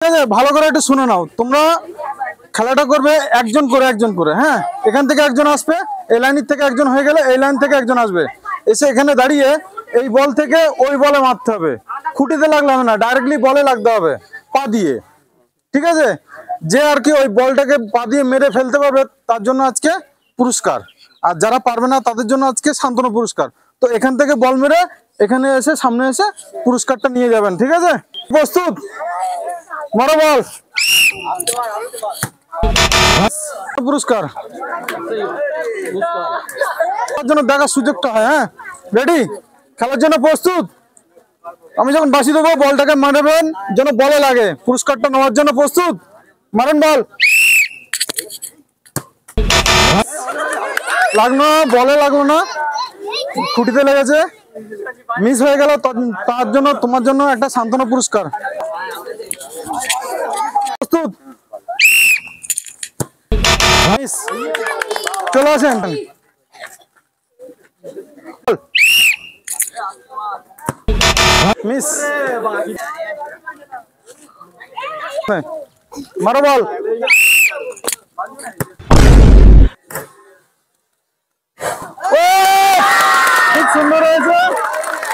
ভালো করে একটু শুনে নাও, তোমরা খেলাটা করবে একজন করে, হ্যাঁ। এখান থেকে একজন আসবে, এই লাইন থেকে একজন হয়ে গেলে এই লাইন থেকে একজন আসবে, এসে এখানে দাঁড়িয়ে এই বল থেকে ওই বলে মারতে হবে। খুঁটিতে লাগলে হবে না, ডাইরেক্টলি বলে লাগতে হবে পা দিয়ে, ঠিক আছে। যে আর কি ওই বলটাকে পা দিয়ে মেরে ফেলতে পারবে তার জন্য আজকে পুরস্কার, আর যারা পারবে না তাদের জন্য আজকে সান্ত্বনা পুরস্কার। তো এখান থেকে বল মেরে এখানে এসে সামনে এসে পুরস্কারটা নিয়ে যাবেন, ঠিক আছে। প্রস্তুত, মারো বল। পুরস্কার জন্য দেখার সুযোগটা হয়, হ্যাঁ। রেডি, খেলার জন্য প্রস্তুত। আমি যখন বাঁশি দেবো বলটাকে মারবেন যেন বলে লাগে, পুরস্কারটা নেওয়ার জন্য প্রস্তুত। মারেন বল। লাগলো বলে, লাগলো না, খুঁটিতে লেগেছে, মিস হয়ে গেল, তার জন্য তোমার জন্য একটা সান্ত্বনা পুরস্কার। প্রস্তুত, চলে আসেন। মিস, মারো বল। খুব সুন্দর হয়েছে,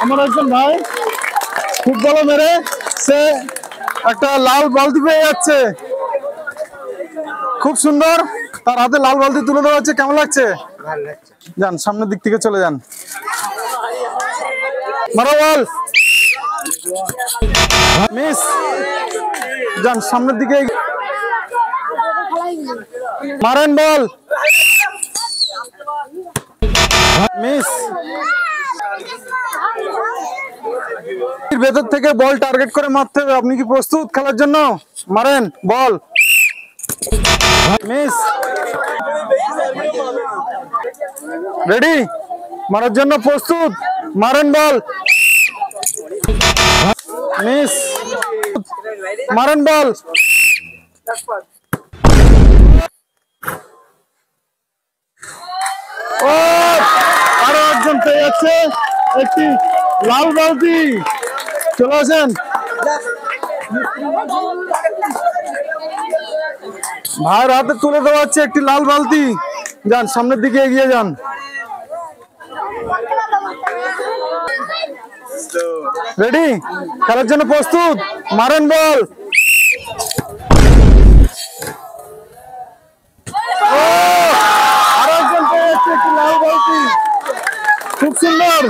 আমার একজন ভাই খুব ভালো মেরে সে একটা লাল বালতি পেয়ে যাচ্ছে, খুব সুন্দর। তার হাতে লাল বালতি তুলে দেওয়া হচ্ছে, কেমন লাগছে? যান সামনের দিক থেকে চলে যান, মারো বল। মিস, যান সামনের দিকে, মারেন বল। মিস, ভেতর থেকে বল টার্গেট করে মারতে হবে। আপনি কি প্রস্তুত খেলার জন্য? মারেন বল। মিস, রেডি, মারার জন্য প্রস্তুত, মারেন বল। মিস, মারেন বল। ও, আরো একজন পেয়ে যাচ্ছে একটি লাল বালতি, চলে আসেন। ভাইয়ের হাতে তুলে দেওয়া হচ্ছে একটি লাল বালতি, যান সামনের দিকে এগিয়ে যান। রেডি, খেলার জন্য প্রস্তুত, মারেন বল। আরো একজন পেয়ে যাচ্ছে একটি লাল বালতি, খুব সুন্দর,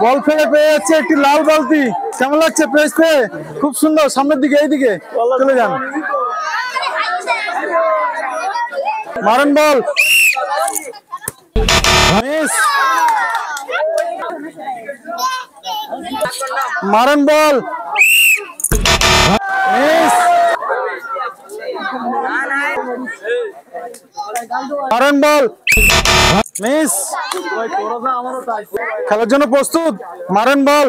বল ফেলে পেয়ে যাচ্ছে একটি লাল বালতি। কেমন লাগছে প্রাইজ পেয়ে? খুব সুন্দর, সামনের দিকে এইদিকে চলে যান, মারেন বল। মিস, মারেন বল। মিস, মারেন বল। মিস, খেলার জন্য প্রস্তুত, মারেন বল।